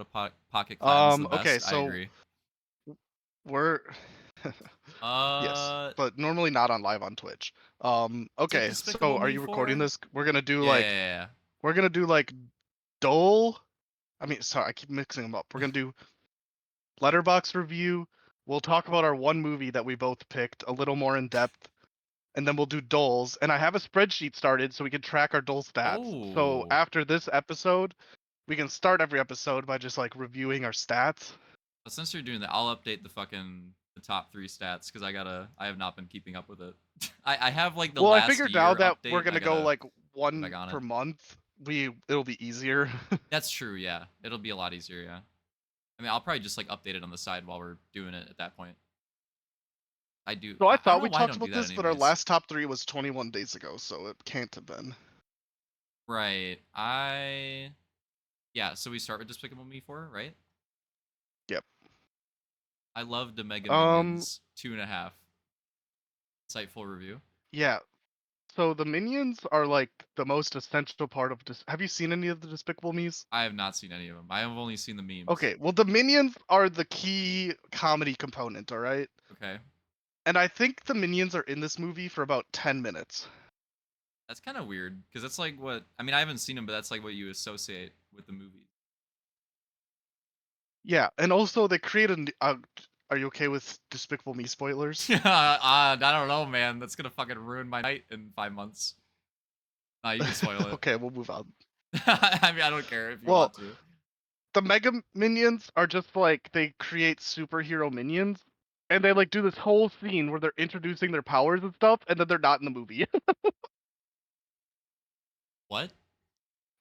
pocket clown is the Okay, best. I so agree. we're yes, Uh, but normally not on live on Twitch. take Okay, so Despicable are Me you recording 4? this? We're gonna do Yeah, yeah, like yeah, yeah. we're gonna do like Dole. I mean, sorry, I keep mixing them up. We're gonna do Letterbox review. We'll talk about our one movie that we both picked a little more in depth, and then we'll do Doles. And I have a spreadsheet started so we can track our Dole stats. So Oh, after this episode, we can start every episode by just like reviewing our stats. but since you're doing that, I'll update the top 3 stats because I have not been keeping up with it. I have like the Well, I last figured now year that we're update. I gonna go gotta like get back one on per it. month, it'll be easier. That's true. Yeah, it'll be a lot easier. Yeah. I mean, I'll probably just like update it on the side while we're doing it at that point. I do. So I I don't thought know we why I talked don't do about that this, but our anyways. last top three was 21 days ago, so it can't have been. Right. Yeah. So we start with Despicable Me 4, right? Yep. I love the Mega Um. Minions 2.5. Insightful review. Yeah. So the minions are like the most essential part of. Have you seen any of the Despicable Me's? I have not seen any of them. I have only seen the memes. Okay. Well, the minions are the key comedy component. All right. Okay. And I think the minions are in this movie for about 10 minutes. That's kind of weird because that's like what I mean. I haven't seen them, but that's like what you associate with the movies. Yeah, and also they created. Are you okay with Despicable Me spoilers? I don't know, man. That's gonna fucking ruin my night in 5 months. Nah, you can spoil it. Okay, we'll move on. I mean, I don't care if you Well, want to. the Mega Minions are just like they create superhero minions, and they like do this whole scene where they're introducing their powers and stuff, and then they're not in the movie. What?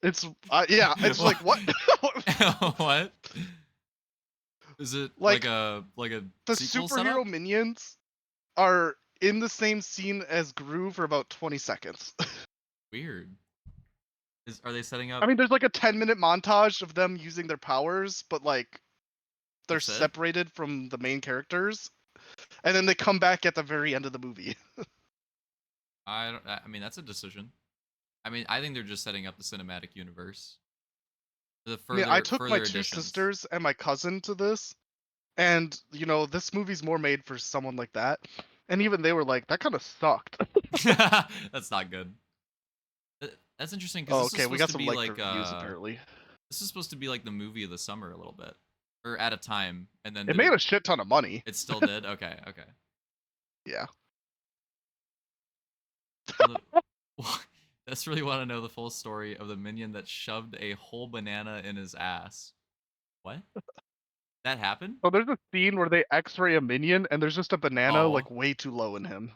It's yeah, it's like what? What? Is it Like like a the sequel setup? superhero minions are in the same scene as Gru for about 20 seconds. Weird. Are they setting I up? mean, there's like a 10-minute montage of them using their powers, but like they're That's it. separated from the main characters, and then they come back at the very end of the movie. I don't. I mean, that's a decision. I mean, I think they're just setting up the cinematic universe. The I mean, I further took my further two additions. sisters and my cousin to this, and this movie's more made for someone like that. And even they were like, that kind of sucked. That's not good. That's interesting because Oh, this is okay, we supposed got to some be liked like reviews apparently. this is supposed to be like the movie of the summer a little bit, or at a time, and then It did made it? a shit ton of money. It still did. Okay, okay. Yeah. Well, that's really want to know the full story of the minion that shoved a whole banana in his ass. What? That happened? So there's a scene where they X-ray a minion, and there's just a banana Oh. like way too low in him.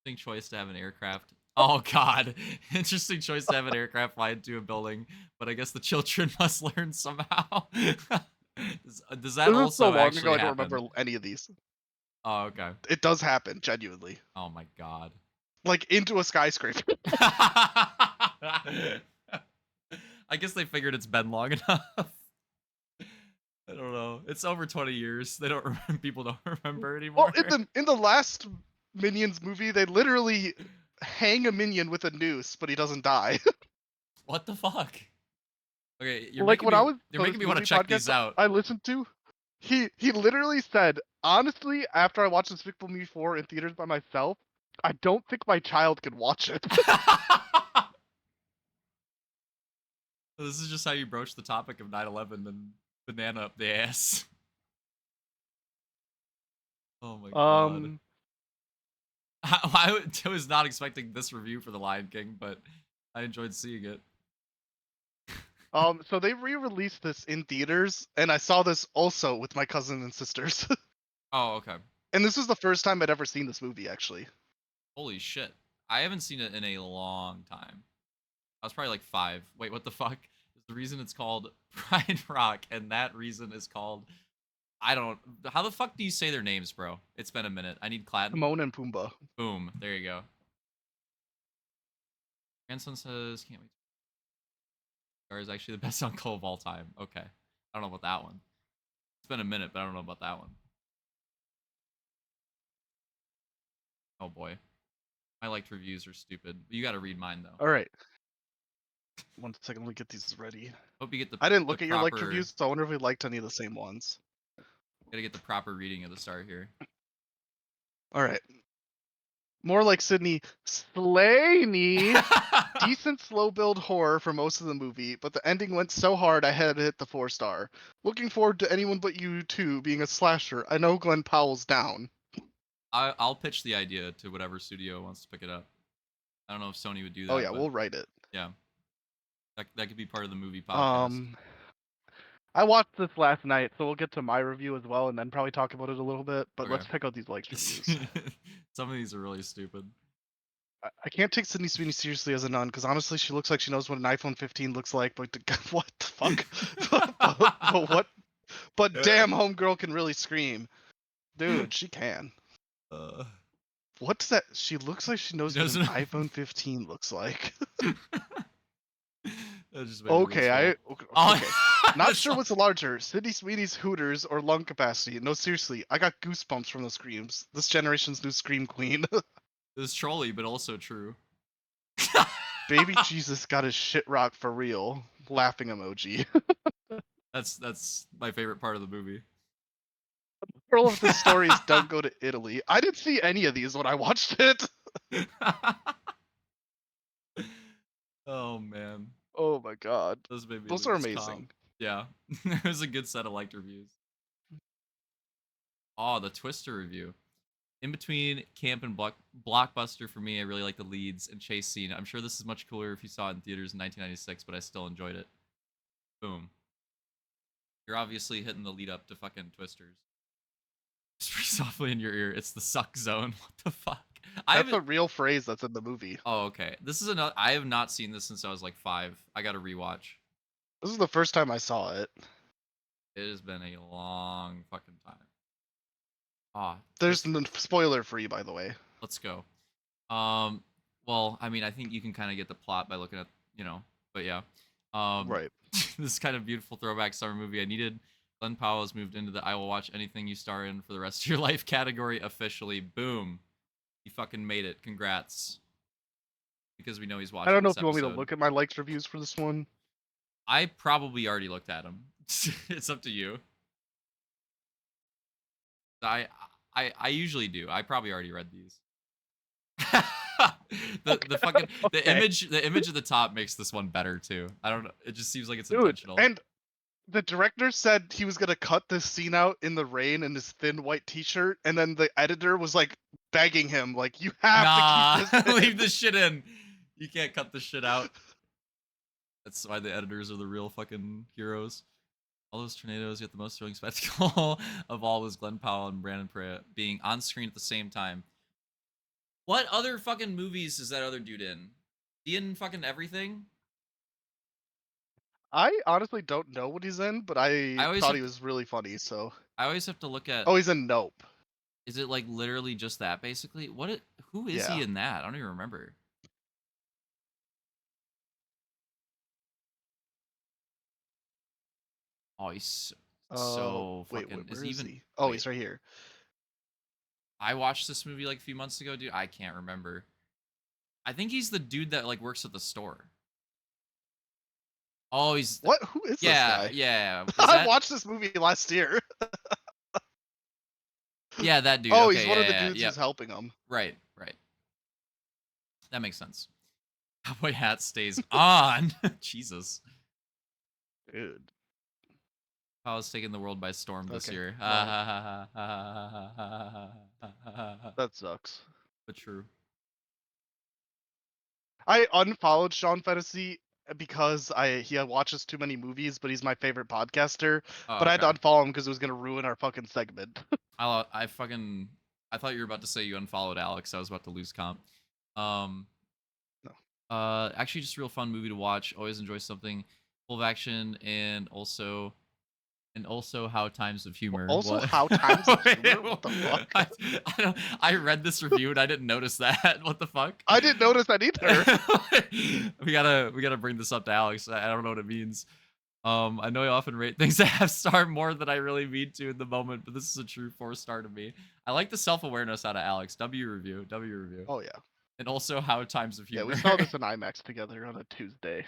Interesting choice to have an aircraft. Oh god. Interesting choice to have an aircraft fly into a building, but I guess the children must learn somehow. Does that This is so also long ago, actually I don't remember happen? any of these. Oh, okay. It does happen, genuinely. Oh my god. Like into a skyscraper. I guess they figured it's been long enough. I don't know. It's over 20 years. They don't people don't remember Well, anymore. in the last Minions movie, they literally hang a minion with a noose, but he doesn't die. What the fuck? Okay, Like when I was you're so this making me want to movie check these podcast out. I listened to, he literally said, honestly, after I watched Despicable Me 4 in theaters by myself, I don't think my child can watch it. This is just how you broach the topic of 9/11 and banana up the ass. Oh my god. um, I was not expecting this review for The Lion King, but I enjoyed seeing it. so they re-released this in theaters, and I saw this also with my cousin and sisters. Oh, okay. And this was the first time I'd ever seen this movie, actually. Holy shit. I haven't seen it in a long time. I was probably like 5. Wait, what the fuck? There's the reason it's called Pride Rock, and that reason is called I don't. How the fuck do you say their names, bro? It's been a minute. I need Claughton. Timon and Pumbaa. Boom. There you go. Grandson says, "Can't wait." Scar is actually the best uncle of all time. Okay. I don't know about that one. It's been a minute, but I don't know about that one. Oh boy. My liked reviews are stupid. You gotta read mine though. All right. 1 second, let me get these ready. Hope you get I didn't the look at your liked proper. reviews, so I wonder if we liked any of the same ones. Gotta get the proper reading of the start here. All right. More like Sydney Slaney. Decent slow build horror for most of the movie, but the ending went so hard I had to hit the 4-star. Looking forward to Anyone But You 2 being a slasher. I know Glenn Powell's down. I'll pitch the idea to whatever studio wants to pick it up. I don't know if Sony would do Oh that, yeah, but we'll write it. yeah, that could be part of the movie podcast. Um, I watched this last night, so we'll get to my review as well, and then probably talk about it a little bit. But Okay. let's check out these likes reviews. Some of these are really stupid. I can't take Sydney Sweeney seriously as a nun because honestly, she looks like she knows what an iPhone 15 looks like. But what the fuck? but what? But damn, homegirl can really scream, dude. She can. Uh, What's that? She looks like she knows what an doesn't. iPhone 15 looks like. That just made me Okay, lose okay. Oh, Not sure what's larger, Sydney Sweeney's hooters or lung capacity. No, seriously, I got goosebumps from the screams. This generation's new scream queen. It's trolly, but also true. Baby Jesus got his shit rocked for real. Laughing emoji. That's my favorite part of the movie. Moral of this story is don't go to Italy. I didn't see any of these when I watched it. Oh man, Oh my god. those made me Those are lose calm. amazing. Yeah, it was a good set of liked reviews. Oh, the Twister review. In between camp and blockbuster for me, I really like the leads and chase scene. I'm sure this is much cooler if you saw it in theaters in 1996, but I still enjoyed it. Boom. You're obviously hitting the lead up to fucking Twisters. Just pretty softly in your ear. It's the suck zone. What the fuck? That's a real phrase that's in the movie. Oh, okay. This is another. I have not seen this since I was like 5. I got to rewatch. This is the first time I saw it. It has been a long fucking time. Ah, There's spoiler free, by the way. let's go. Well, I mean, I think you can kind of get the plot by looking at, but yeah. Right. This kind of beautiful throwback summer movie I needed. Glenn Powell has moved into the I will watch anything you star in for the rest of your life category officially. Boom. He fucking made it. Congrats. Because we know he's watching I don't know this if you want me to episode. look at my likes reviews for this one. I probably already looked at them. It's up to you. I usually do. I probably already read these. The fucking the image at the top makes this one better too. I don't know. It just seems like it's intentional. And the director said he was gonna cut this scene out in the rain in his thin white t-shirt, and then the editor was like begging him, like, you have to keep this in. Leave this shit in. You can't cut this shit out. That's why the editors are the real fucking heroes. All those tornadoes, yet the most thrilling spectacle of all was Glenn Powell and Brandon Perea being on screen at the same time. What other fucking movies is that other dude in? He in fucking everything? I honestly don't know what he's in, but I always thought have he was really funny, so. I always have to look at. Oh, he's in Nope. Is it like literally just that basically? Who is he Yeah. in that? I don't even remember. Oh, he's so Wait, fucking. where He is even? he? Oh, Wait, he's right here. I watched this movie like a few months ago, dude. I can't remember. I think he's the dude that like works at the store. Oh, he's What? Who is this guy? Yeah. I watched this movie last year. Yeah, that dude. Oh, Okay, he's one of the yeah, dudes yeah. who's helping him. Right. That makes sense. Cowboy hat stays on. Jesus. Dude. Powell's taking the world by storm this Okay, year. well. That sucks. But true. I unfollowed Sean Fantasy because he watches too many movies, but he's my favorite podcaster. Oh, But I had to okay. unfollow him because it was gonna ruin our fucking segment. I thought you were about to say you unfollowed Alex. I was about to lose comp. No. Actually, just a real fun movie to watch. Always enjoy something full of action and also how times of humor. Also, What? how times of humor? What the fuck? I read this review and I didn't notice that. What the fuck? I didn't notice that either. we gotta bring this up to Alex. I don't know what it means. I know I often rate things at half-star more than I really mean to in the moment, but this is a true 4-star to me. I like the self-awareness out of Alex. W review. Oh yeah. And also how times of humor. Yeah, we saw this in IMAX together on a Tuesday.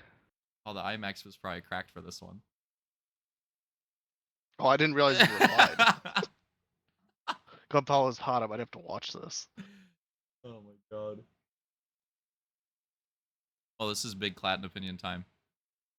Oh, the IMAX was probably cracked for this one. Oh, I didn't realize you replied. Gunpowder is hot. I might have to watch this. Oh my god. Oh, this is big Claughton opinion time.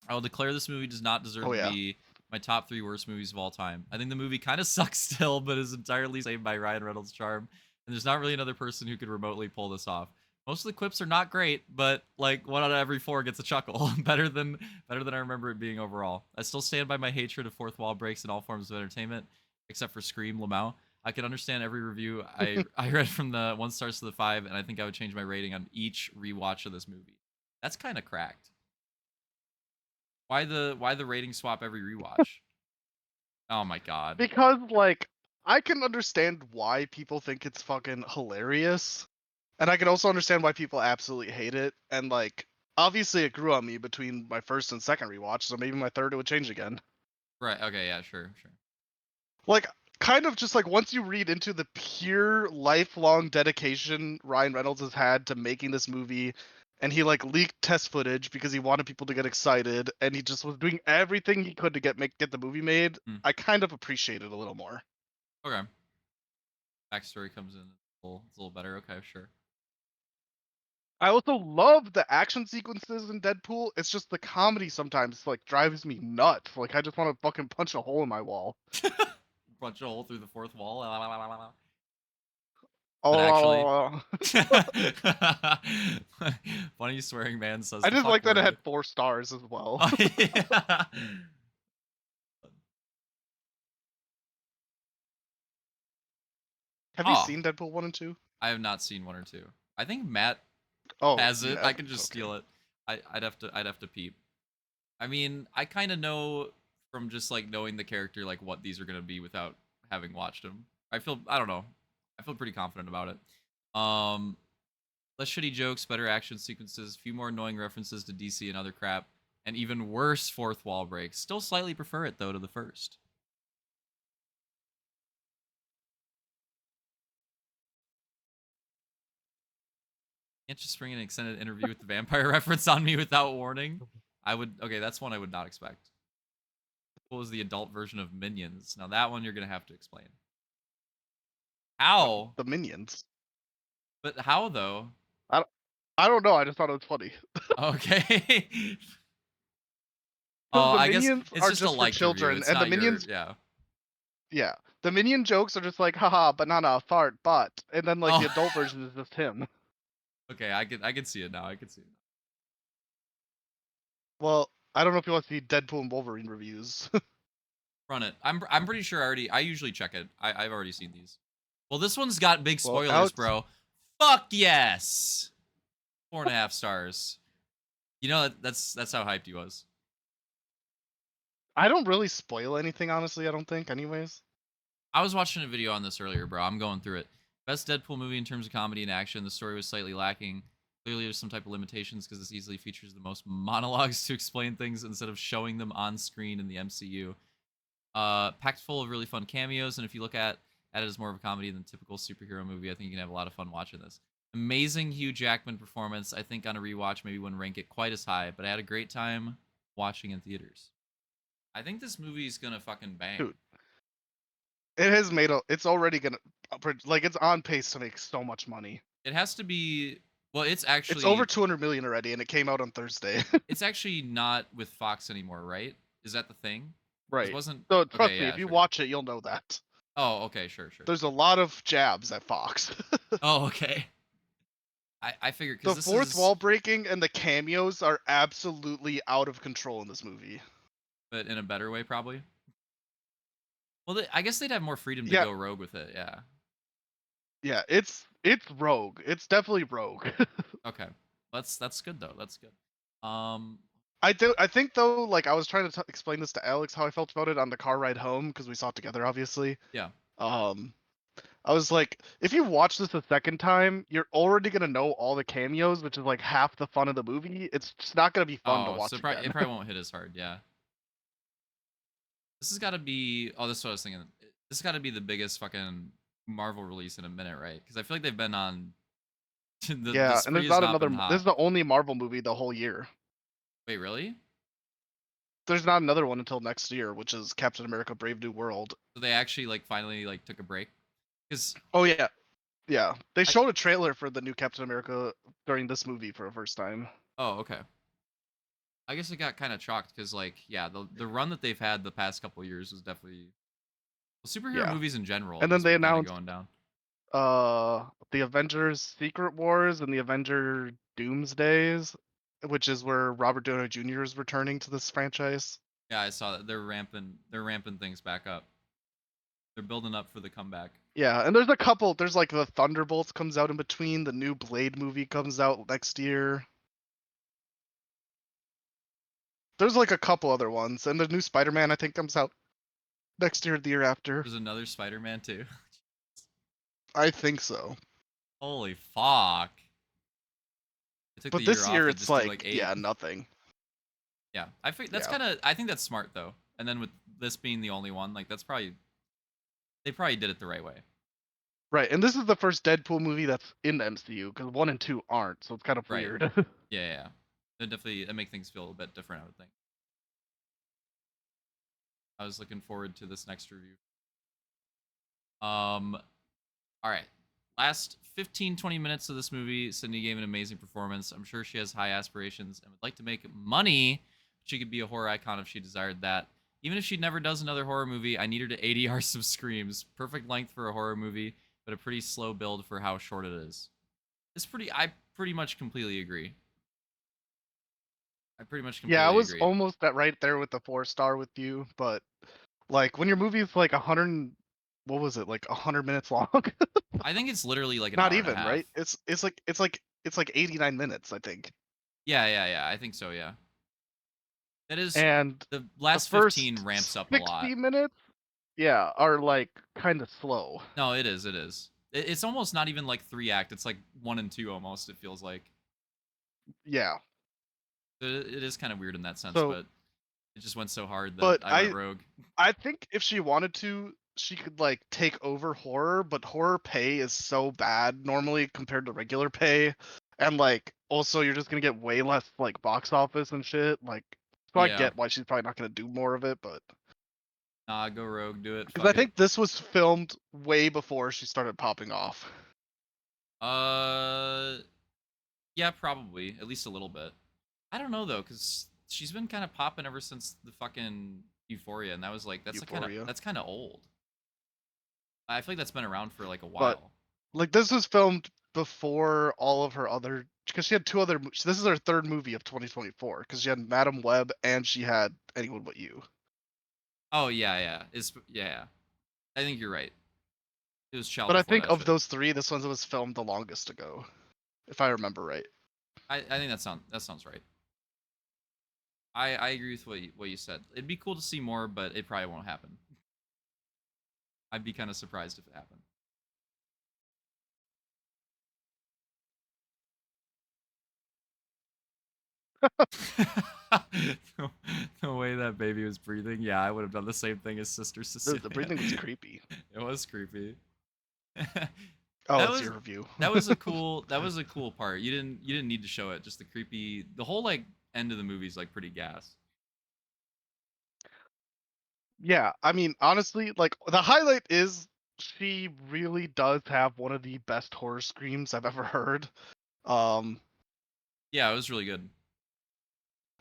I will declare this movie does not deserve Oh to yeah. be my top 3 worst movies of all time. I think the movie kind of sucks still, but is entirely saved by Ryan Reynolds' charm, and there's not really another person who could remotely pull this off. Most of the quips are not great, but like 1 out of every 4 gets a chuckle. better than I remember it being overall. I still stand by my hatred of fourth wall breaks in all forms of entertainment, except for Scream, Lamau. I can understand every review I read from the 1 stars to the 5, and I think I would change my rating on each rewatch of this movie. That's kind of cracked. Why the rating swap every rewatch? Oh my god. Because like I can understand why people think it's fucking hilarious. And I can also understand why people absolutely hate it. And like obviously it grew on me between my first and second rewatch, so maybe my third it would change again. Right, okay, yeah, sure. Like kind of just like once you read into the pure lifelong dedication Ryan Reynolds has had to making this movie, and he like leaked test footage because he wanted people to get excited, and he just was doing everything he could to get the movie made. Hmm. I kind of appreciate it a little more. Okay. Backstory comes in. It's a little better. Okay, sure. I also love the action sequences in Deadpool. It's just the comedy sometimes like drives me nuts. Like I just want to fucking punch a hole in my wall. Punch a hole through the fourth wall. But actually, Oh, funny swearing man says I the just fuck like that it word. had 4 stars as well. Oh, yeah. Have you Oh, seen Deadpool 1 and 2? I have not seen 1 or 2. I think Matt Oh, has you it. I haven't. can just Okay. steal it. I'd have to peep. I mean, I kind of know from just like knowing the character like what these are gonna be without having watched them. I don't know. I feel pretty confident about it. Um, less shitty jokes, better action sequences, few more annoying references to DC and other crap, and even worse fourth wall breaks. Still slightly prefer it though to the first. Can't just bring an extended interview with the vampire reference on me without warning. I would. Okay, that's one I would not expect. What was the adult version of Minions? Now that one you're gonna have to explain. How? The Minions. But how though? I don't, I don't know. I just thought it was funny. Okay. Because Oh, the I guess Minions it's are just a just for liked review. children, It's and the not your, Minions, yeah. yeah, the Minion jokes are just like, haha, banana, fart, butt, and then like the Oh, adult version is just him. okay. I can see it now. I can see it. Well, I don't know if you want to see Deadpool and Wolverine reviews. Run it. I'm pretty sure I usually check it. I've already seen these. Well, this one's got big Well, spoilers, Alex, bro. Fuck yes. 4.5 stars. You know that's how hyped he was. I don't really spoil anything, honestly. I don't think, anyways. I was watching a video on this earlier, bro. I'm going through it. Best Deadpool movie in terms of comedy and action. The story was slightly lacking. Clearly, there's some type of limitations because this easily features the most monologues to explain things instead of showing them on screen in the MCU. Packed full of really fun cameos, and if you look at it as more of a comedy than typical superhero movie, I think you can have a lot of fun watching this. Amazing Hugh Jackman performance. I think on a rewatch, maybe wouldn't rank it quite as high, but I had a great time watching in theaters. I think this movie is gonna fucking bang. Dude, it has made a. It's already gonna, like, it's on pace to make so much money. It has to be. Well, It's over it's 200 million already, and it came out on Thursday. actually not with Fox anymore, right? Is that the thing? This Right. wasn't. So Okay, trust me, yeah, if you sure. watch it, you'll know that. Oh, okay, sure. There's a lot of jabs at Fox. Oh, okay. I figured because The this fourth is, wall breaking and the cameos are absolutely out of control in this movie. but in a better way, probably. Well, I guess they'd have more freedom to Yeah, go rogue with it. Yeah. yeah, it's rogue. It's definitely rogue. Okay. That's good though. That's good. Um. I think though, like I was trying to explain this to Alex how I felt about it on the car ride home because we saw it together, obviously. Yeah. Um, I was like, if you watch this a second time, you're already gonna know all the cameos, which is like half the fun of the movie. It's just not gonna be fun to Oh, so watch it again. probably won't hit as hard. Yeah. This has got to be. Oh, this is what I was thinking. This has got to be the biggest fucking Marvel release in a minute, right? Because I feel like they've been on. The Yeah, and spree there's has not not another. been This is hot. the only Marvel movie the whole year. Wait, really? there's not another one until next year, which is Captain America: Brave New World. So they actually like finally like took a break because Oh yeah, yeah. They I showed a trailer for the new Captain America during this movie for the first time. oh okay. I guess I got kind of shocked because like yeah the run that they've had the past couple years was definitely well, superhero Yeah, movies in general and have then just they been kind of announced going down. the Avengers Secret Wars and the Avenger Doomsdays, which is where Robert Downey Jr. is returning to this franchise. Yeah, I saw that they're ramping things back up. They're building up for the comeback. Yeah, and there's a couple. There's like the Thunderbolts comes out in between. The new Blade movie comes out next year. There's like a couple other ones, and the new Spider-Man I think comes out next year or the year after. There's another Spider-Man too. I think so. Holy fuck! I took the But year this off year to it's just do like like, 8. yeah, nothing. Yeah, I think that's Yeah. kind of. I think that's smart though. And then with this being the only one, like that's probably they probably did it the right way. Right, and this is the first Deadpool movie that's in the MCU because 1 and 2 aren't, so it's kind of Right. weird. Yeah, yeah. It definitely it make things feel a bit different. I would think. I was looking forward to this next review. All right. Last 15, 20 minutes of this movie, Sydney gave an amazing performance. I'm sure she has high aspirations and would like to make money. She could be a horror icon if she desired that. Even if she never does another horror movie, I need her to ADR some screams. Perfect length for a horror movie, but a pretty slow build for how short it is. I pretty much completely agree. I pretty much Yeah, I completely was agree. almost at right there with the 4-star with you, but like when your movie is like 100, what was it, like 100 minutes long? I think it's literally like an Not hour and a even, half. right? It's like 89 minutes, I think. Yeah, yeah, yeah. I think so, yeah. That is And the the last 15 first ramps up a lot. 60 minutes, yeah, are like kind of slow. No, it is. It is. It's almost not even like 3 act. It's like 1 and 2 almost. It feels like Yeah. it is kind of weird in that sense, So, but it just went so hard that but I went I rogue. I think if she wanted to, she could like take over horror, but horror pay is so bad normally compared to regular pay. And like also you're just gonna get way less like box office and shit. Like so I Yeah. get why she's probably not gonna do more of it, but Nah, go rogue. Do it. because I Fuck it. think this was filmed way before she started popping off. Uh, yeah, probably at least a little bit. I don't know though, cause she's been kind of popping ever since the fucking Euphoria, and that was like Euphoria. that's kind of old. I feel like that's been around for like a But while. like this was filmed before all of her other because she had two other this is her third movie of 2024 because she had Madam Web and she had Anyone But You. Oh yeah, yeah. It's yeah, yeah. I think you're right. It was child But I before think that of shit. those three, this one was filmed the longest ago, if I remember right. I think that sounds right. I agree with what you said. It'd be cool to see more, but it probably won't happen. I'd be kind of surprised if it happened. the, the way that baby was breathing, yeah, I would have done the same thing as Sister The Cecilia. breathing was creepy. It was creepy. Oh, that it's was your review. that was a cool part. You didn't need to show it. Just the creepy. The whole like end of the movie is like pretty gas. Yeah, I mean, honestly, like the highlight is she really does have one of the best horror screams I've ever heard. Um, Yeah, it was really good.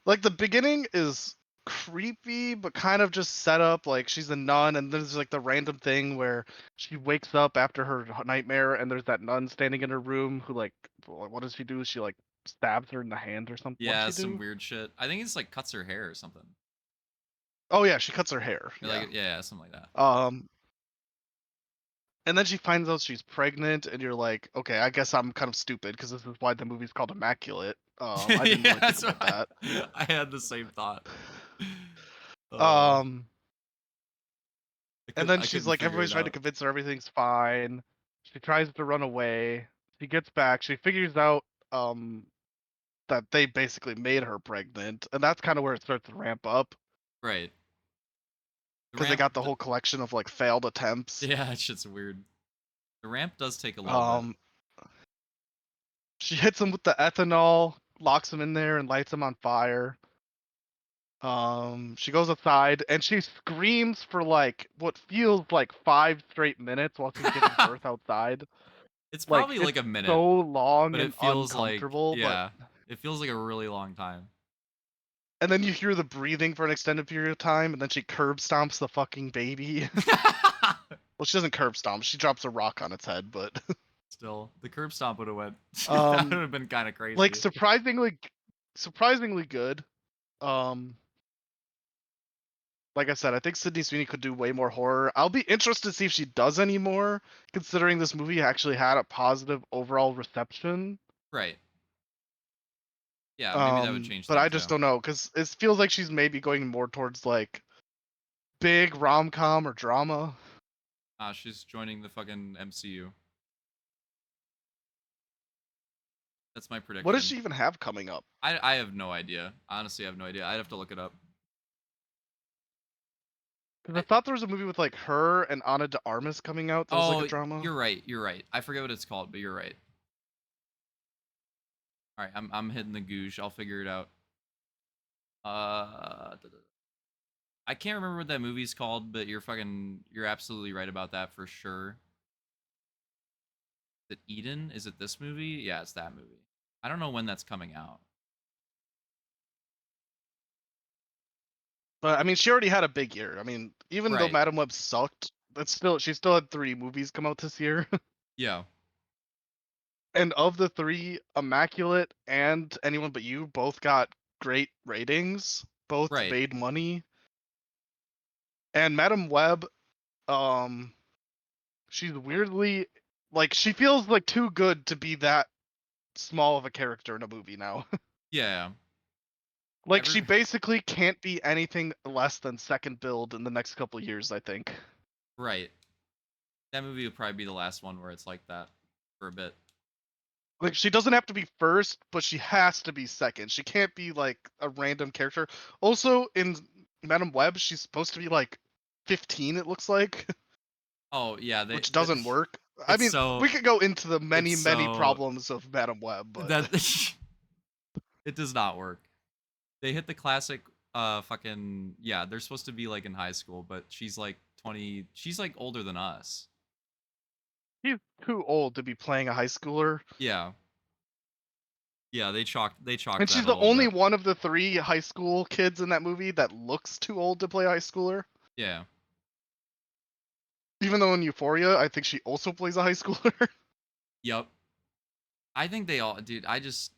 like the beginning is creepy but kind of just set up like she's a nun and there's like the random thing where she wakes up after her nightmare and there's that nun standing in her room who like what does she do? She like stabs her in the hand or something. What does Yeah, she some do? weird shit. I think it's like cuts her hair or something. Oh yeah, she cuts her hair. Or Yeah. like yeah, something like that. Um and then she finds out she's pregnant and you're like, okay, I guess I'm kind of stupid because this is why the movie's called Immaculate. I didn't really Yeah, think so about that. I had the same thought. Uh, Um I And could then I she's couldn't like, figure everybody's it trying to out. convince her everything's fine. She tries to run away. She gets back. She figures out um that they basically made her pregnant, and that's kind of where it starts to ramp up Right. The because they ramp. got the whole collection of like failed attempts. Yeah, that shit's weird. The ramp does take a little bit. Um, she hits him with the ethanol, locks him in there, and lights him on fire. She goes outside and she screams for like what feels like 5 straight minutes while she's giving birth outside. It's Like probably like it's a minute, so long but and it feels like, uncomfortable, but yeah, it feels like a really long time. and then you hear the breathing for an extended period of time, and then she curb stomps the fucking baby. Well, she doesn't curb stomp; she drops a rock on its head. But Still, the curb stomp would have went. That would um, have been kind of like crazy. surprisingly good. Um, like I said, I think Sydney Sweeney could do way more horror. I'll be interested to see if she does any more, considering this movie actually had a positive overall reception. Right. Yeah, maybe that would change But I things just too. don't know because it feels like she's maybe going more towards like big rom com or drama. She's joining the fucking MCU. That's my What does prediction. she even have coming up? I have no idea. Honestly, I have no idea. I'd have to look it up. Because I I, thought there was a movie with like her and Ana de Armas coming out that was like a oh, drama. you're right. You're right. I forget what it's called, but you're right. All right, I'm hitting the goosh. I'll figure it out. I can't remember what that movie's called, but you're absolutely right about that for sure. Is it Eden? Is it this movie? Yeah, it's that movie. I don't know when that's coming out. But I mean, she already had a big year. I mean, even though Right. Madam Web sucked, that's still she still had 3 movies come out this year. Yeah. And of the three, Immaculate and Anyone But You both got great ratings. Both Right. made money. And Madam Web, um, she's weirdly like she feels like too good to be that small of a character in a movie now. Yeah. Like Every she basically can't be anything less than second build in the next couple years, I think. right. That movie would probably be the last one where it's like that for a bit. Like she doesn't have to be first, but she has to be second. She can't be like a random character. Also in Madam Web, she's supposed to be like 15 it looks like, Oh yeah, which doesn't work. I it's mean, so we could go into the it's many so problems of Madam Web, but that it does not work. They hit the classic fucking yeah, they're supposed to be like in high school, but she's like 20, she's like older than us. she's too old to be playing a high schooler. Yeah. Yeah, they chalked And that she's a the little only bit. one of the 3 high school kids in that movie that looks too old to play a high schooler. Yeah. Even though in Euphoria, I think she also plays a high schooler. Yep. I think they all dude, I just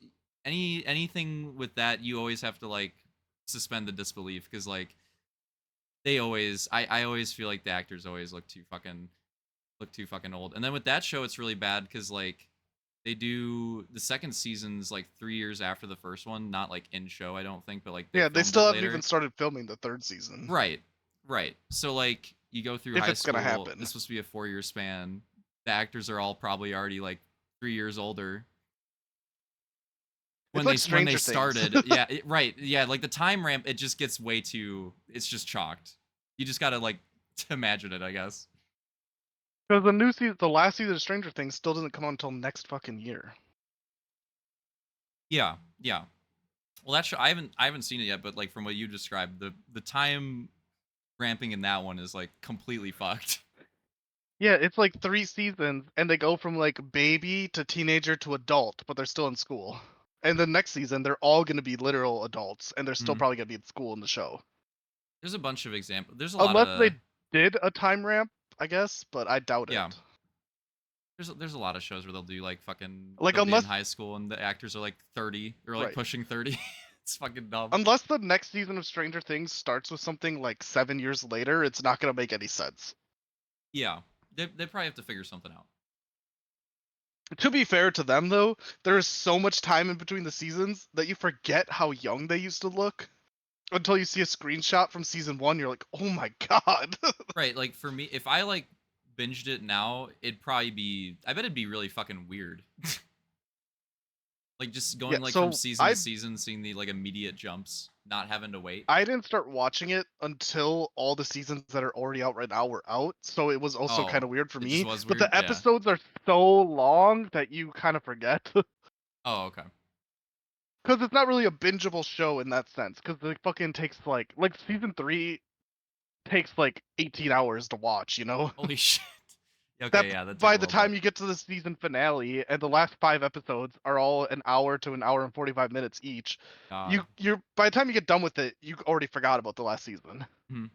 anything with that you always have to like suspend the disbelief cuz like they always I always feel like the actors always look too fucking old. And then with that show it's really bad cuz like they do the second season's like 3 years after the first one, not like in show I don't think, but like they Yeah, they filmed still it haven't even later. started filming the 3rd season. Right. Right. So like you go through If high it's gonna school, happen. it's supposed to be a 4-year span. The actors are all probably already like 3 years older It's when they like when they Stranger Things. started. Yeah, right. Yeah, like the time ramp it just gets way too it's just chalked. You just got to like to imagine it, I guess. Because the last season of Stranger Things still doesn't come out until next fucking year. Yeah. Yeah. Well, that show I haven't seen it yet, but like from what you described, the time ramping in that one is like completely fucked. Yeah, it's like 3 seasons, and they go from like baby to teenager to adult, but they're still in school. And the next season, they're all gonna be literal adults, and they're still Mhm. probably gonna be in school in the show. There's a bunch of examples. There's a lot Unless of they did a time ramp, I guess, but I doubt yeah. it. There's a lot of shows where they'll do like fucking Like they'll be in unless high school and the actors are like 30 or like right. pushing 30. It's fucking dumb. Unless the next season of Stranger Things starts with something like 7 years later, it's not gonna make any sense. Yeah. They probably have to figure something out. To be fair to them though, there is so much time in between the seasons that you forget how young they used to look until you see a screenshot from season 1. You're like, oh my god. Right, like for me if I like binged it now, it'd probably be I bet it'd be really fucking weird. Like just Yeah, going like from so season to season, seeing the like immediate jumps, not having to wait. I didn't start watching it until all the seasons that are already out right now were out, so it was also kind Oh, of weird for it just me. was But weird. the Yeah. episodes are so long that you kind of forget. Oh, okay. because it's not really a bingeable show in that sense. Because it fucking takes like season 3 takes like 18 hours to watch. You know. Holy shit. That Okay, yeah, that took a by the little bit. time you get to the season finale and the last 5 episodes are all an hour to an hour and 45 minutes each, God. you're by the time you get done with it, you already forgot about the last season. Hmm.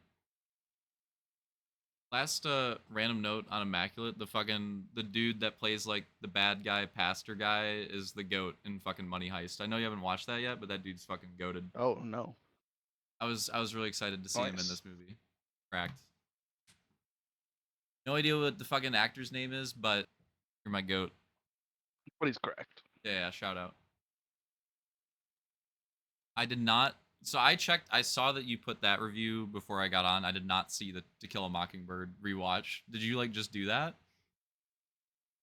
Last random note on Immaculate, the dude that plays like the bad guy pastor guy is the goat in fucking Money Heist. I know you haven't watched that yet, but that dude's fucking goated. Oh no. I was really excited to see him in Nice. this movie. Cracked. No idea what the fucking actor's name is, but you're my goat. But he's correct. Yeah, shout out. I did not. So I checked. I saw that you put that review before I got on. I did not see the To Kill a Mockingbird rewatch. Did you like just do that?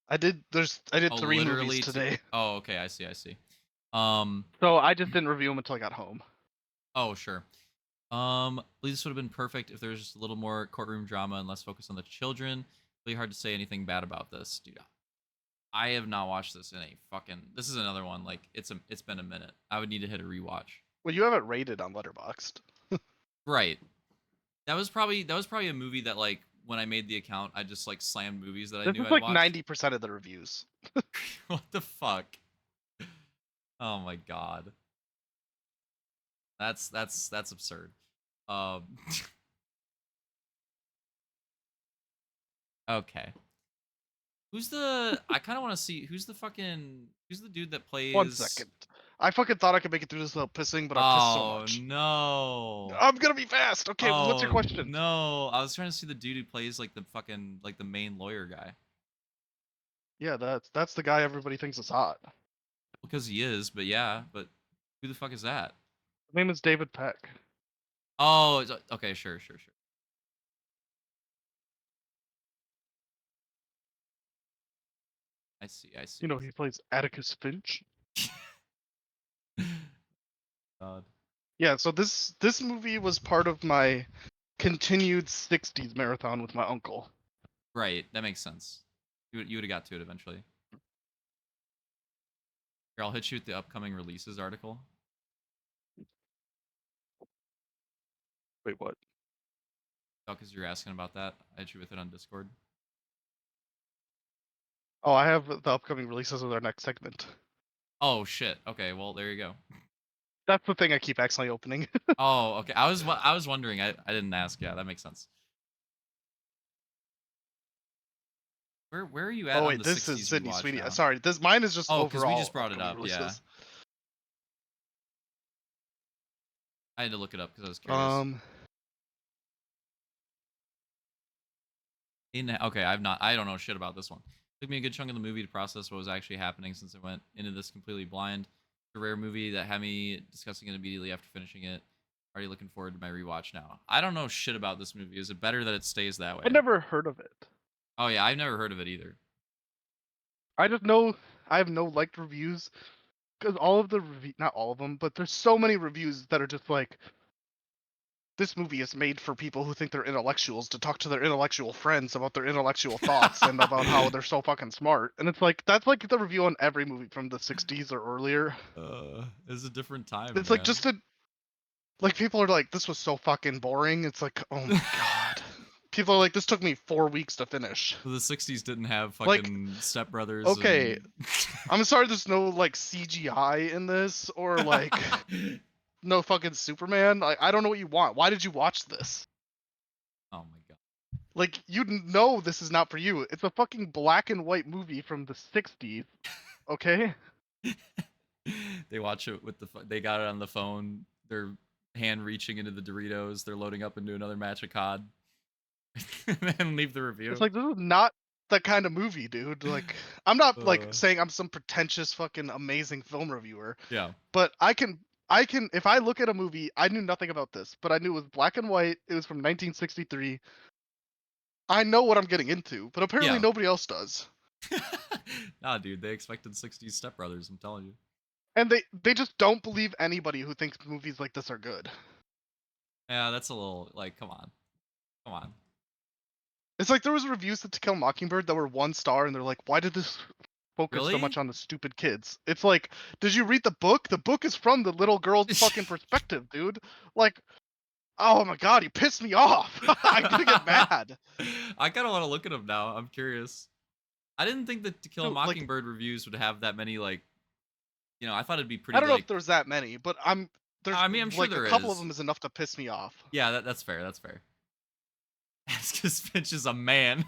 I did Oh, 3 movies literally. To. today. Oh, okay. I see. I see. Um. So I just didn't review them until I got home. Oh, sure. Believe this would have been perfect if there was just a little more courtroom drama and less focus on the children. Really hard to say anything bad about this, dude. I have not watched this in a fucking. This is another one. Like it's been a minute. I would need to hit a rewatch. Well, you have it rated on LetterBOXd. Right. That was probably a movie that like when I made the account, I just like slammed movies that I This knew is I'd like watched. 90% of the reviews. What the fuck? Oh my god. That's absurd. Um. Okay. Who's the? I kind of want to see who's the fucking who's the dude that 1 second. plays. I fucking thought I could make it through this without pissing, but I pissed so Oh much. no. I'm gonna be fast. Okay, what's your Oh question? no. I was trying to see the dude who plays like the fucking like the main lawyer guy. Yeah, that's the guy everybody thinks is hot. Because he is, but yeah, but who the fuck is that? His name is David Peck. Oh, okay, sure, sure, sure. I see, I see. You know, he plays Atticus Finch. God. Yeah, so this movie was part of my continued 60s marathon with my uncle. Right, that makes sense. You would have got to it eventually. Here, I'll hit you with the upcoming releases article. Wait, what? Oh, because you're asking about that. I hit you with it on Discord. Oh, I have the upcoming releases of our next segment. Oh shit. Okay, well there you go. That's the thing I keep accidentally opening. Oh, okay. I was wondering. I didn't ask. Yeah, that makes sense. Where are you at Oh on wait, the this is 60s you Sydney watch Sweeney. now? Sorry, this mine is just Oh, because we just overall brought it upcoming up. Yeah, releases. I had to look it up because I was curious. Okay, I don't know shit about this one. Took me a good chunk of the movie to process what was actually happening since I went into this completely blind. It's a rare movie that had me discussing it immediately after finishing it. Already looking forward to my rewatch now. I don't know shit about this movie. Is it better that it stays that way? I never heard of it. Oh yeah, I've never heard of it either. I just know I have no liked reviews because all of the not all of them, but there's so many reviews that are just like this movie is made for people who think they're intellectuals to talk to their intellectual friends about their intellectual thoughts and about how they're so fucking smart. And it's like that's like the review on every movie from the 60s or earlier. It's a different time, It's like man. just a like people are like this was so fucking boring. It's like, "Oh my god." People are like this took me 4 weeks to finish. The '60s didn't have Like, fucking Step Brothers okay, and. I'm sorry there's no like CGI in this or like no fucking Superman. Like I don't know what you want. Why did you watch this? Oh my god. Like you know this is not for you. It's a fucking black and white movie from the 60s. Okay? They watch it with they got it on the phone. They're hand reaching into the Doritos. They're loading up into another match of COD. And then leave the It's review. like this is not that kind of movie, dude. Like I'm not like Uh, saying I'm some pretentious fucking amazing film reviewer, yeah. but I can if I look at a movie, I knew nothing about this, but I knew it was black and white. It was from 1963. I know what I'm getting into, but apparently Yeah. nobody else does. Nah, dude, they expected '60s Step Brothers. I'm telling you. And they just don't believe anybody who thinks movies like this are good. Yeah, that's a little like, come on, come on. It's like there was reviews of To Kill a Mockingbird that were 1 star, and they're like, "Why did this? focus so Really? much on the stupid kids. It's like, did you read the book? The book is from the little girl's fucking perspective, dude. Like, oh my god, you pissed me off. I'm gonna get mad. I kind of want to look at them now. I'm curious. I didn't think that To Kill a Dude, like, Mockingbird reviews would have that many, like, I thought it'd be I pretty, don't know like, if there's that many, but there's I mean, I'm sure like a there couple of is. them is enough to piss me off. Yeah, that's fair. That's fair. Because Finch is a man.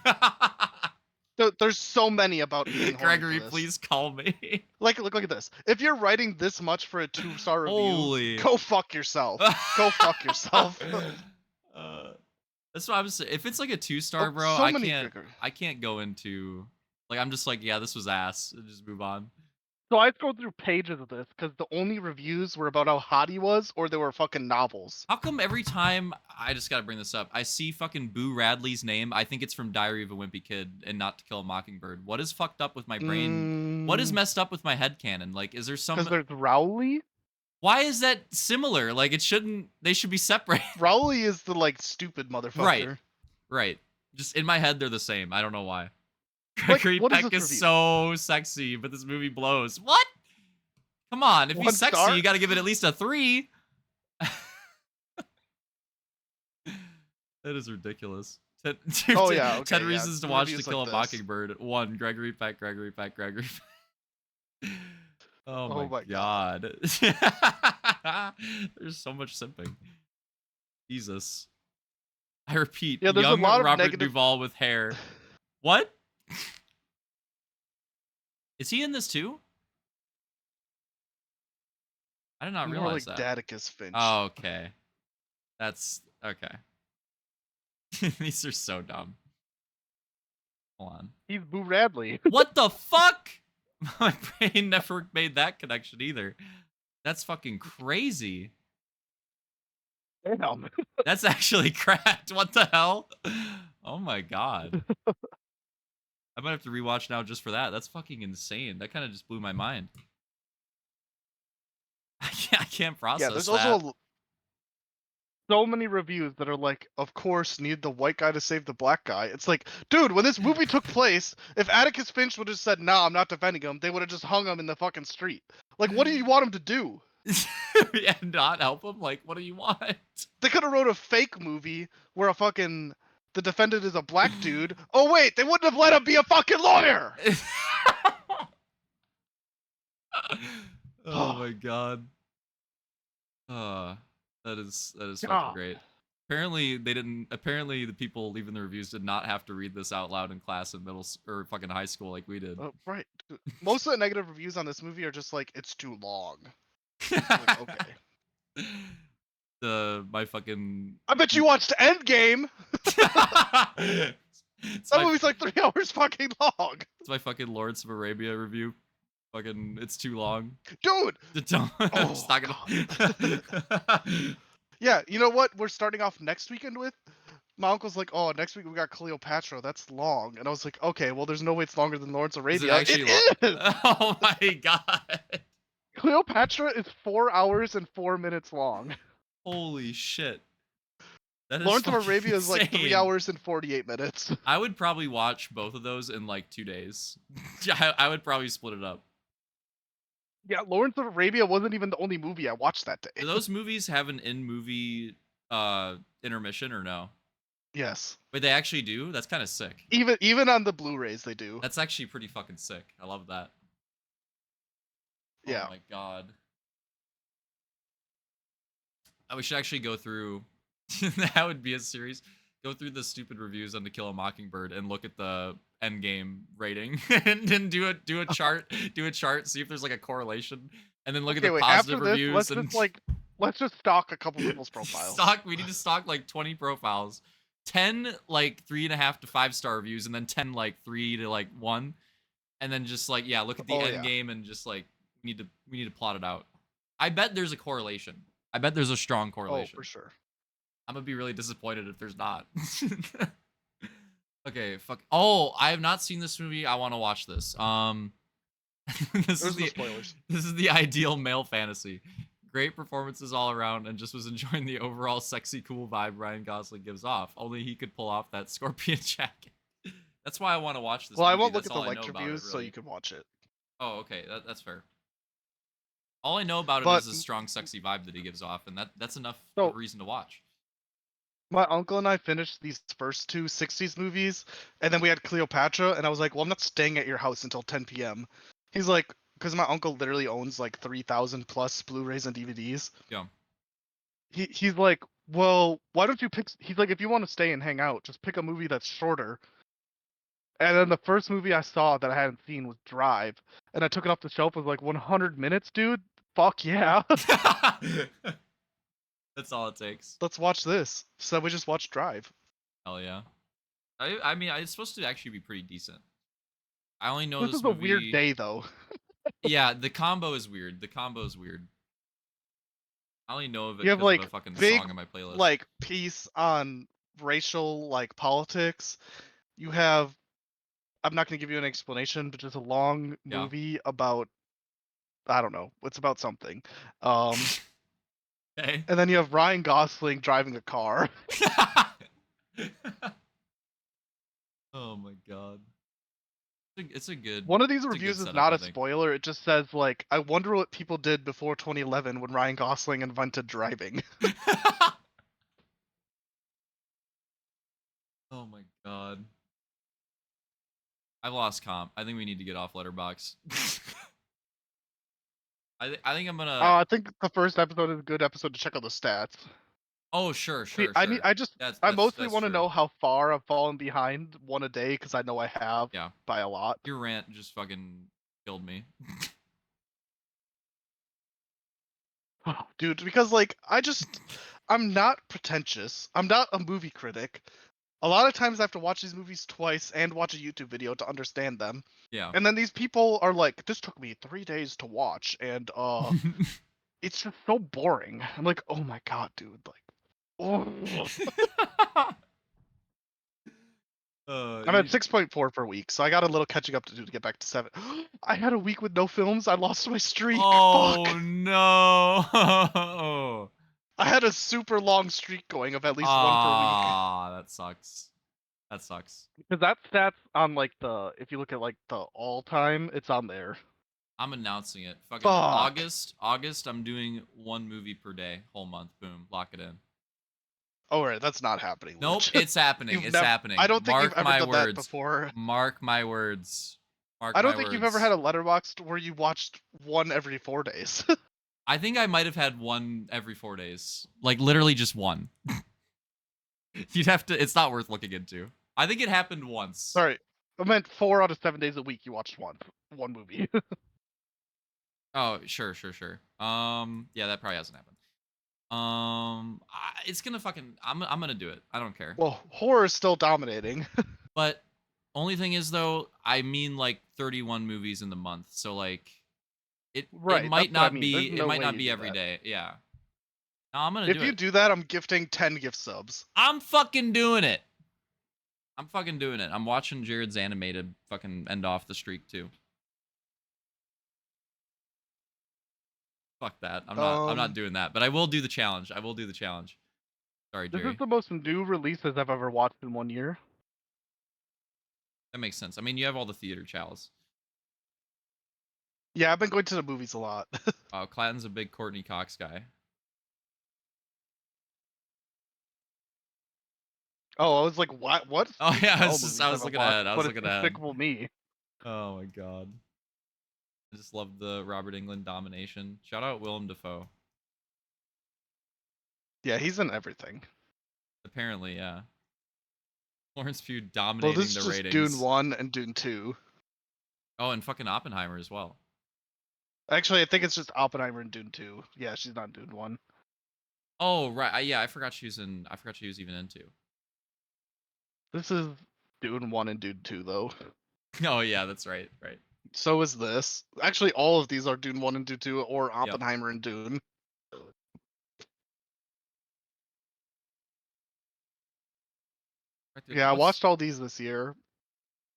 There's so many about being horny for Gregory, this. please call me. Like, look at this. If you're writing this much for a 2-star review, Holy. go fuck yourself. Go fuck yourself. uh, that's what I was saying. If it's like a 2-star, Oh, bro, so I many can't. Gregory. I can't go into. Like, I'm just like, yeah, this was ass. And just move on. So I scrolled through pages of this because the only reviews were about how hot he was, or they were fucking novels. How come every time I just gotta bring this up, I see fucking Boo Radley's name, I think it's from Diary of a Wimpy Kid and Not to Kill a Mockingbird? What is fucked up with my brain? What is messed up with my headcanon? Like, is there some? Because there's Rowley. Why is that similar? Like, it shouldn't. They should be separate. Rowley is the like stupid motherfucker. Right. Just in my head, they're the same. I don't know why. Like, Gregory what is Peck this is review? so sexy, but this movie blows. What? Come on, if 1 he's sexy, star? you gotta give it at least a 3. That is ridiculous. Oh yeah, okay. 10 yeah. reasons to watch To Reviews Kill like a this. Mockingbird. 1. Gregory Peck. Oh Oh my my god. There's so much simping. Jesus. I repeat, Yeah, there's a young lot of Robert negative- Duvall with hair. What? Is he in this too? I did not More realize like that. Daticus Finch. Oh, okay. That's okay. These are so dumb. Hold on. He's Boo Radley. What the fuck? My brain never made that connection either. That's fucking crazy. Damn. That's actually cracked. What the hell? Oh my god. I might have to rewatch now just for that. That's fucking insane. That kind of just blew my mind. I can't process Yeah, there's that. also so many reviews that are like, of course, need the white guy to save the black guy. It's like, dude, when this movie took place, if Atticus Finch would have said, "Nah, I'm not defending him," they would have just hung him in the fucking street. Like, what do you want him to do? Yeah, not help him? Like, what do you want? They could have wrote a fake movie where the defendant is a black dude. Oh wait, they wouldn't have let him be a fucking lawyer. Oh my god. That is fucking God. great. Apparently the people leaving the reviews did not have to read this out loud in class in or fucking high school like we did. Right. Most of the negative reviews on this movie are just like, it's too long. Like, okay. My fucking I bet you watched Endgame. it's That my, movie's like 3 hours fucking long. it's my fucking Lawrence of Arabia review. Fucking, it's too long. Dude. I'm Oh, just not gonna... Yeah, you know what we're starting off next weekend with? My uncle's like, oh, next week we got Cleopatra. That's long. And I was like, okay, well, there's no way it's longer than Lawrence of Is it Arabia. actually It is! Oh my god. Cleopatra is 4 hours and 4 minutes long. Holy shit. That is Lawrence of fucking Arabia is like 3 insane. hours and 48 minutes. I would probably watch both of those in like 2 days. I would probably split it up. Yeah, Lawrence of Arabia wasn't even the only movie I watched that day. Do those movies have an in-movie intermission or no? Yes. Wait, they actually do? That's kind of sick. Even on the Blu-rays they do. That's actually pretty fucking sick. I love that. Yeah. Oh my god. We should actually go through. That would be a series. Go through the stupid reviews on To Kill a Mockingbird and look at the Endgame rating and then do a chart. Do a chart. See if there's like a correlation, and then look at the positive after this, reviews. let's just stalk a couple people's profiles. We need to stalk like 20 profiles, 10 like 3.5 to 5-star reviews, and then 10 like 3 to like 1, and then just like look at the Endgame and just like we need to plot it out. I bet there's a correlation. I bet there's a strong correlation. Oh, for sure. I'm gonna be really disappointed if there's not. Okay, fuck. Oh, I have not seen this movie. I want to watch this. This There's no spoilers. This is the ideal male fantasy. Great performances all around, and just was enjoying the overall sexy, cool vibe Ryan Gosling gives off. Only he could pull off that scorpion jacket. That's why I want to watch this. Well, I movie. won't look That's at the all I know liked about reviews, it, so really. you can watch it. Oh, okay, that's fair. All I know about it But is the strong, sexy vibe that he gives off, and that's enough of a so reason to watch. my uncle and I finished these first two 60s movies, and then we had Cleopatra, and I was like, well, I'm not staying at your house until 10 p.m. He's like, because my uncle literally owns like 3,000 plus Blu-rays and DVDs. Yeah. He's like, well, why don't you pick? He's like, if you want to stay and hang out, just pick a movie that's shorter. And then the first movie I saw that I hadn't seen was Drive, and I took it off the shelf. It was like 100 minutes, dude. Fuck yeah, That's all it takes. let's watch this. So we just watched Drive. Hell yeah. I mean, it's supposed to actually be pretty decent. I only know This this is a weird movie. day though. Yeah, the combo is weird. The combo is weird. I only know of it You have because of like a fucking big song in my playlist. like piece on racial like politics. You have I'm not gonna give you an explanation, but just a long Yeah. movie about I don't know. It's about something. Um, Okay. and then you have Ryan Gosling driving a car. Oh my god. It's a good One of these it's a good reviews is setup, not I a think. spoiler. It just says like, I wonder what people did before 2011 when Ryan Gosling invented driving. Oh my god. I've lost comp. I think we need to get off Letterbox. I think I'm gonna. I think the first episode is a good episode to check out the stats. Oh, sure, Wait, sure, sure. That's I that's mostly that's want to true. know how far I've fallen behind one a day because I know I have Yeah. by a lot. Your rant just fucking killed me. Dude, because like I'm not pretentious. I'm not a movie critic. A lot of times I have to watch these movies twice and watch a YouTube video to understand them. Yeah. And then these people are like, this took me 3 days to watch, and it's just so boring. I'm like, oh my god, dude, like, oh. I'm at You, 6.4 per week, so I got a little catching up to do to get back to 7. I had a week with no films. I lost my streak. oh Fuck. no. I had a super long streak going of at least one per week. Ah, that sucks. That sucks. Because that stats on like if you look at like the all time, it's on there. I'm announcing it. Fucking Fuck. August, I'm doing one movie per day, whole month. Boom, lock it in. Oh, right, that's not happening, Nope, Lich. it's happening. You've It's never. I happening. don't think you've Mark ever my done that words. before. Mark my words. Mark I my don't think you've ever had words. a letterboxd where you watched one every 4 days. I think I might have had one every 4 days. Like literally just one. You'd have to. It's not worth looking into. I think it happened once. Sorry, I meant 4 out of 7 days a week you watched one movie. Oh, sure, sure, sure. Yeah, that probably hasn't happened. It's gonna fucking. I'm gonna do it. I don't care. Well, horror is still dominating. But only thing is though, I mean like 31 movies in the month. So like, it Right, that's might what I not mean. There's be. It no might way not you be do every that. day. Yeah. No, I'm gonna If do you it. do that, I'm gifting 10 gift subs. I'm fucking doing it. I'm fucking doing it. I'm watching Jared's animated fucking end off the streak too. Fuck that. I'm not Um, doing that. But I will do the challenge. I will do the challenge. Sorry, this is Jerry. the most new releases I've ever watched in 1 year. That makes sense. I mean, you have all the theater chows. Yeah, I've been going to the movies a lot. Claughton's a big Courtney Cox guy. Oh, I was like, what Oh Steve yeah, Carell movies I have was I looking watched? ahead. I was But it's looking ahead. Despicable Me. Oh my god. I just love the Robert Englund domination. Shout out Willem Dafoe. Yeah, he's in everything. Apparently, yeah. Florence Pugh Well, this dominating is the just Dune ratings. 1 and Dune 2. Oh, and fucking Oppenheimer as well. Actually, I think it's just Oppenheimer and Dune 2. Yeah, she's not Dune 1. Oh right, yeah, I forgot she was in. I forgot she was even into. This is Dune 1 and Dune 2, though. Oh yeah, that's right, right. So is this. Actually, all of these are Dune 1 and Dune 2, or Yep. Oppenheimer and Dune. Yeah, I What's watched all these this year.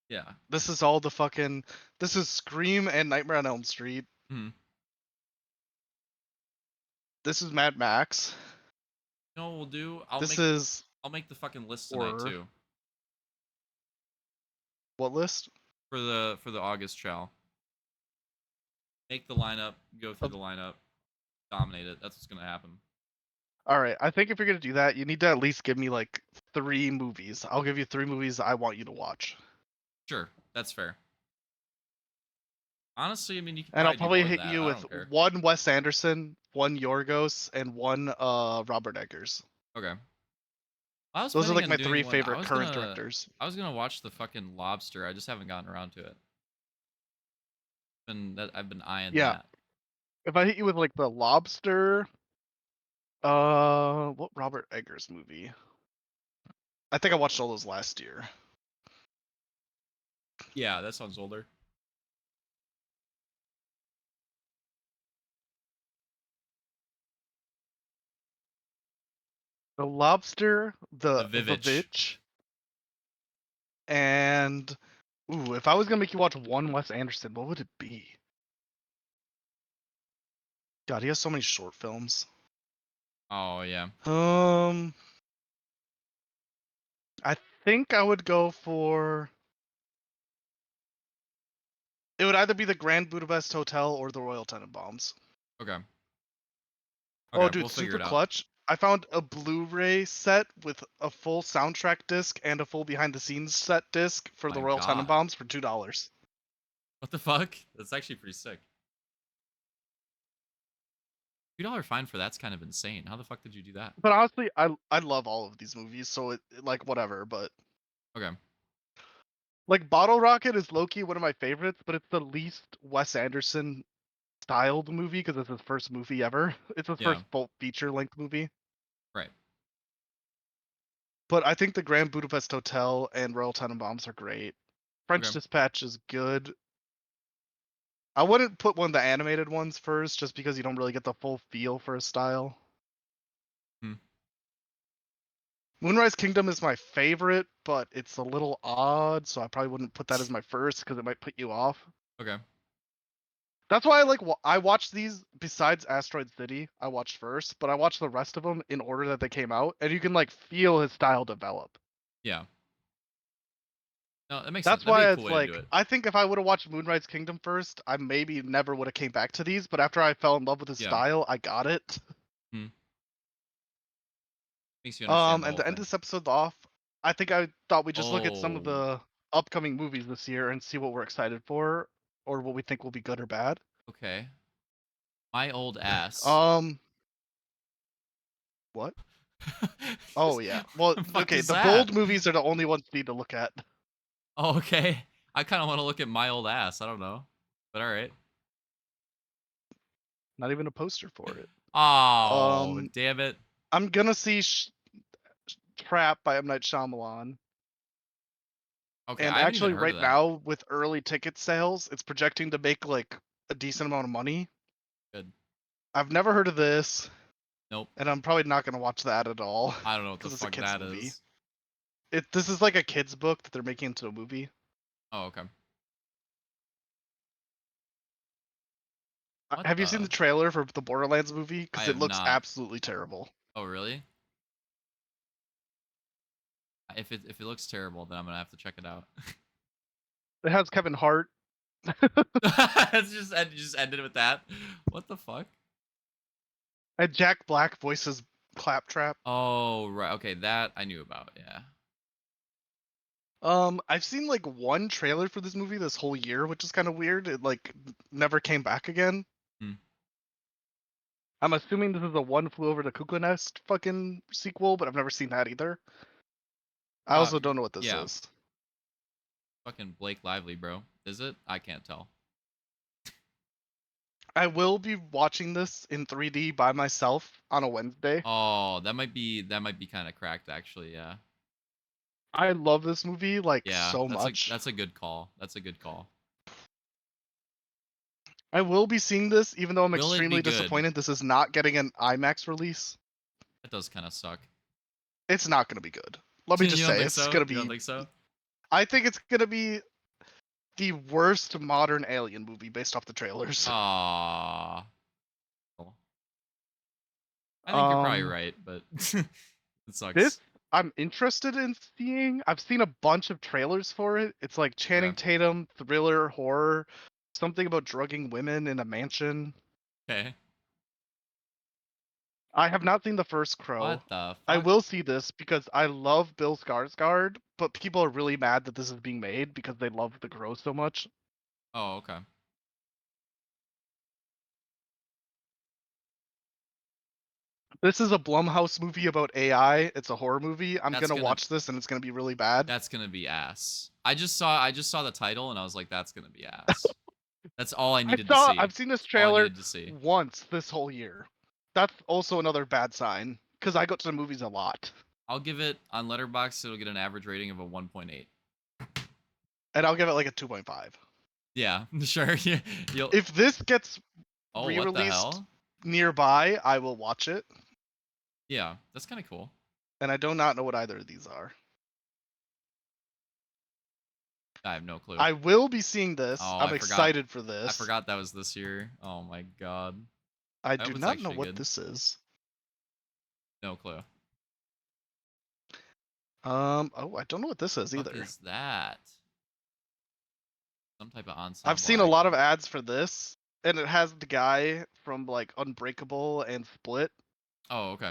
yeah. This is all the fucking. This is Scream and Nightmare on Elm Street. Hmm. This is Mad Max. You know what we'll do? This is I'll make the fucking list tonight horror. too What list? for the August chow. Make the lineup, go through Uh, the lineup, dominate it. That's what's gonna happen. All right, I think if you're gonna do that, you need to at least give me like 3 movies. I'll give you 3 movies I want you to watch, Sure, that's fair. Honestly, I mean, you could and I'll probably do probably more than hit that. you I with don't care. 1 Wes Anderson, 1 Yorgos, and 1 Robert Eggers. Okay. I was Those are planning like on my doing three one. favorite current directors. I was gonna watch the fucking Lobster. I just haven't gotten around to it. I've been eyeing Yeah, that. if I hit you with like The Lobster, what Robert Eggers movie? I think I watched all those last year. Yeah, that sounds older. The Lobster, The The Vivitch. Vitch, and ooh, if I was gonna make you watch 1 Wes Anderson, what would it be? God, he has so many short films. Oh yeah. Um, I think I would go for. It would either be the Grand Budapest Hotel or the Royal Tenenbaums. Okay. Oh, Okay, we'll dude, figure super it out. clutch. I found a Blu-ray set with a full soundtrack disc and a full behind-the-scenes set disc for the My Royal God. Tenenbaums for $2. What the fuck? That's actually pretty sick. $2 fine for that's kind of insane. How the fuck did you do that? But honestly, I love all of these movies, so like whatever. But Okay. like Bottle Rocket is low-key one of my favorites, but it's the least Wes Anderson styled movie because it's his first movie ever. It's his Yeah. first full feature-length movie. Right. But I think the Grand Budapest Hotel and Royal Tenenbaums are great. French Okay. Dispatch is good. I wouldn't put one of the animated ones first, just because you don't really get the full feel for his style. Hmm. Moonrise Kingdom is my favorite, but it's a little odd, so I probably wouldn't put that as my first because it might put you off. Okay. That's why I watched these besides Asteroid City. I watched first, but I watched the rest of them in order that they came out, and you can like feel his style develop. Yeah. No, that makes sense. That's That'd be a why cool it's way to do like it. I think if I would have watched Moonrise Kingdom first, I maybe never would have came back to these. But after I fell in love with his Yeah. style, I got it. Hmm. Makes you understand the And whole to end thing. this episode off, I think I thought we'd just look at some of Oh. the upcoming movies this year and see what we're excited for or what we think will be good or bad. Okay. My old ass. Um, what? Oh yeah. Well, The fuck okay. is The that? bold movies are the only ones you need to look at. Oh, okay. I kind of want to look at my old ass. I don't know. But all right. Not even a poster for it. Oh, Um, damn it. I'm gonna see Trap by M Night Shyamalan. Okay, And I haven't even actually, heard of right that. now, with early ticket sales, it's projecting to make like a decent amount of money. Good. I've never heard of this, Nope. and I'm probably not gonna watch that at all I don't know what the because it's a fuck kids that movie. is. This is like a kids book that they're making into a movie. Oh, okay. What Have you seen the? the trailer for the Borderlands movie? I Because it have looks not. absolutely terrible. Oh, really? If it looks terrible, then I'm gonna have to check it out. It has Kevin Hart It's just ended with that. What the fuck? and Jack Black voices Claptrap. Oh, right. Okay, that I knew about. Yeah. I've seen like one trailer for this movie this whole year, which is kind of weird. It like never came back again. Hmm. I'm assuming this is a One Flew Over the Cuckoo Nest fucking sequel, but I've never seen that either. I also don't know what this Yeah. is. Fucking Blake Lively, bro. Is it? I can't tell. I will be watching this in 3D by myself on a Wednesday. Oh, that might be kind of cracked actually. Yeah. I love this movie like Yeah, so much. that's a good call. That's a good call. I will be seeing this even though I'm Will it be extremely good? disappointed this is not getting an IMAX release. That does kind of suck. It's not going to be good. Let me You just don't say think it's so? going to You don't be think so? I think it's going to be the worst modern alien movie based off the trailers. Ah. I think you're probably Um right, but it this sucks. I'm interested in seeing. I've seen a bunch of trailers for it. It's like Channing Okay. Tatum, thriller, horror. something about drugging women in a mansion. Okay. I have not seen the first Crow. What the I fuck? will see this because I love Bill Skarsgård, but people are really mad that this is being made because they love the Crow so much. Oh, okay. This is a Blumhouse movie about AI. It's a horror movie. I'm That's gonna gonna watch this and it's gonna be really bad. that's gonna be ass. I just saw the title and I was like, that's gonna be ass. That's all I needed to see. I've seen this All I trailer needed to see. once this whole year. That's also another bad sign because I go to the movies a lot, I'll give it on Letterboxd. It'll get an average rating of a 1.8. and I'll give it like a 2.5. Yeah, sure. Yeah, you'll. If this gets Oh, what the re-released hell? nearby, I will watch it, Yeah, that's kind of cool. and I do not know what either of these are. I have no clue. I will be seeing this. Oh, I'm I forgot. excited for this. I forgot that was this year. Oh my god. I I do hope it's not know actually what good. this is. No clue. Oh, I don't know what this is Fuck either. is that? Some type of I've ensemble seen a lot of action. ads for this, and it has the guy from like Unbreakable and Split. Oh, okay.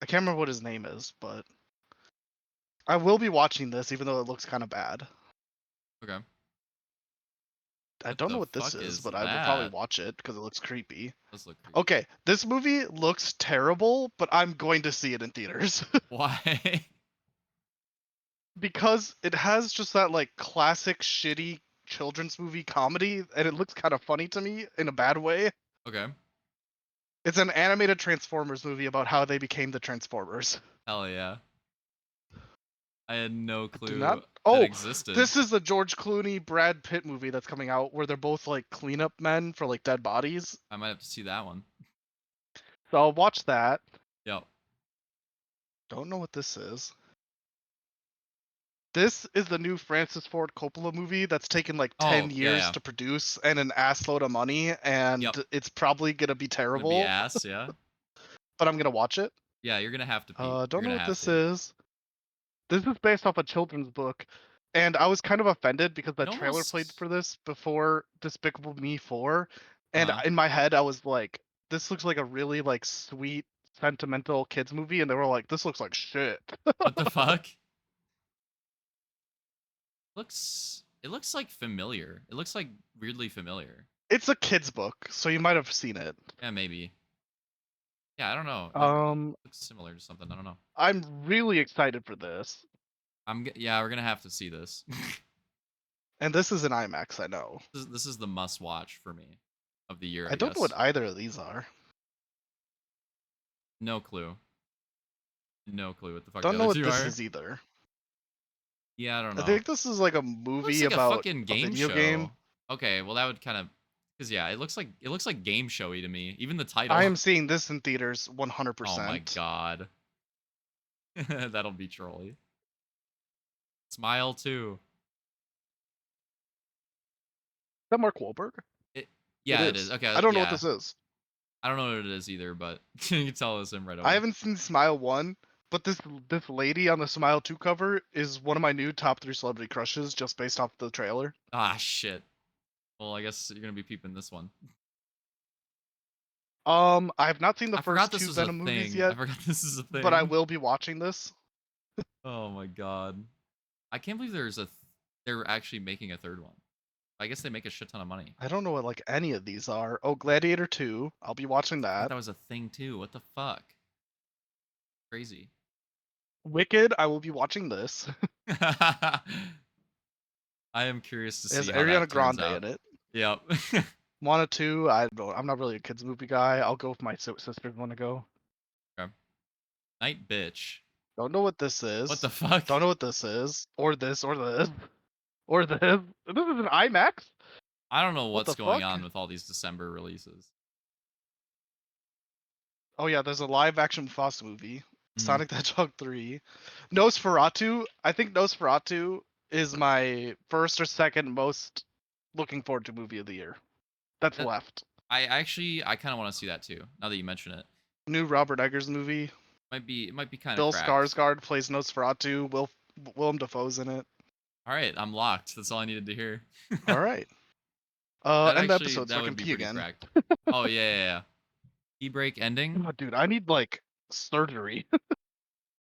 I can't remember what his name is, but I will be watching this even though it looks kind of bad. Okay. I What don't know the what this fuck is, is but I will probably that? watch it because it looks creepy. Let's look creepy. Okay, this movie looks terrible, but I'm going to see it in theaters Why? because it has just that like classic shitty children's movie comedy, and it looks kind of funny to me in a bad way. Okay. It's an animated Transformers movie about how they became the Transformers. Hell yeah. I had no I do clue not. that Oh, existed. this is the George Clooney Brad Pitt movie that's coming out where they're both like cleanup men for like dead bodies. I might have to see that one. So I'll watch that. Yep. Don't know what this is. This is the new Francis Ford Coppola movie that's taken like 10 Oh, yeah, years yeah. to produce and an assload of money, and Yep. it's probably gonna be Gonna be terrible, ass, yeah. but I'm gonna watch it. Yeah, you're gonna have to, Pete. You're Don't know gonna what have this to. is. This is based off a children's book, and I was kind of offended because It the trailer played almost. for this before Despicable Me 4, and Uh-huh. in my head I was like, this looks like a really like sweet, sentimental kids movie, and they were like, this looks like shit. What the fuck? It looks like familiar. It looks like weirdly familiar. It's a kids book, so you might have seen it. Yeah, maybe. Yeah, I don't know. Like, it Um, looks similar to something. I don't know. I'm really excited for this, Yeah, we're gonna have to see this. and this is an IMAX, I know. This is the must watch for me of the year, I I don't know what guess. either of these are. No clue. No clue what the fuck the Don't know other what two this are. is either. Yeah, I don't I know. think this is like a Looks movie like a about fucking a game video game. show. Okay, well that would kind of, cause yeah, it looks like game showy to me. Even the I title. am seeing this in theaters Oh my 100%. god, that'll be trolly. Smile too. Is that Mark Wahlberg? It, It yeah, it is. is. Okay, I don't know what yeah. this is. I don't know what it is either, but you can tell it's him right I away. haven't seen Smile 1, but this lady on the Smile 2 cover is one of my new top 3 celebrity crushes just based off the trailer. Ah, shit. Well, I guess you're gonna be peeping this one. I have not seen the I forgot first this 2 was a Venom movies thing. I yet, forgot this is a but I thing. will be watching this. Oh my god. I can't believe they're actually making a third one. I guess they make a shit ton of money. I don't know what like any of these are. Oh, Gladiator 2. I'll be watching I forgot that. that was a thing too. What the fuck? Crazy. Wicked, I will be watching this. I am curious to It has see how Ariana that turns Grande out. in it. Yep. Moana 2, I'm not really a kids movie guy. I'll go if my sisters want to go. Okay. Night bitch. Don't know what this What is. the fuck? Don't know what this is. Or this, or this. Or this. This is an IMAX? I don't know What what's the going fuck? on with all these December releases. Oh yeah, there's a live action Foss movie. Mm. Sonic the Hedgehog 3. Nosferatu. I think Nosferatu is my first or second most looking forward to movie of the year. That's That left. I kind of want to see that too. Now that you mention it, New Robert Eggers movie. it might be kind of Bill cracked. Skarsgård plays Nosferatu. Willem Dafoe's in it. All right, I'm locked. That's all I needed to hear. All right. That End the actually episode so that I can would be pee pretty again. cracked. Oh yeah, yeah, yeah. Key break ending. Oh, dude, I need like surgery.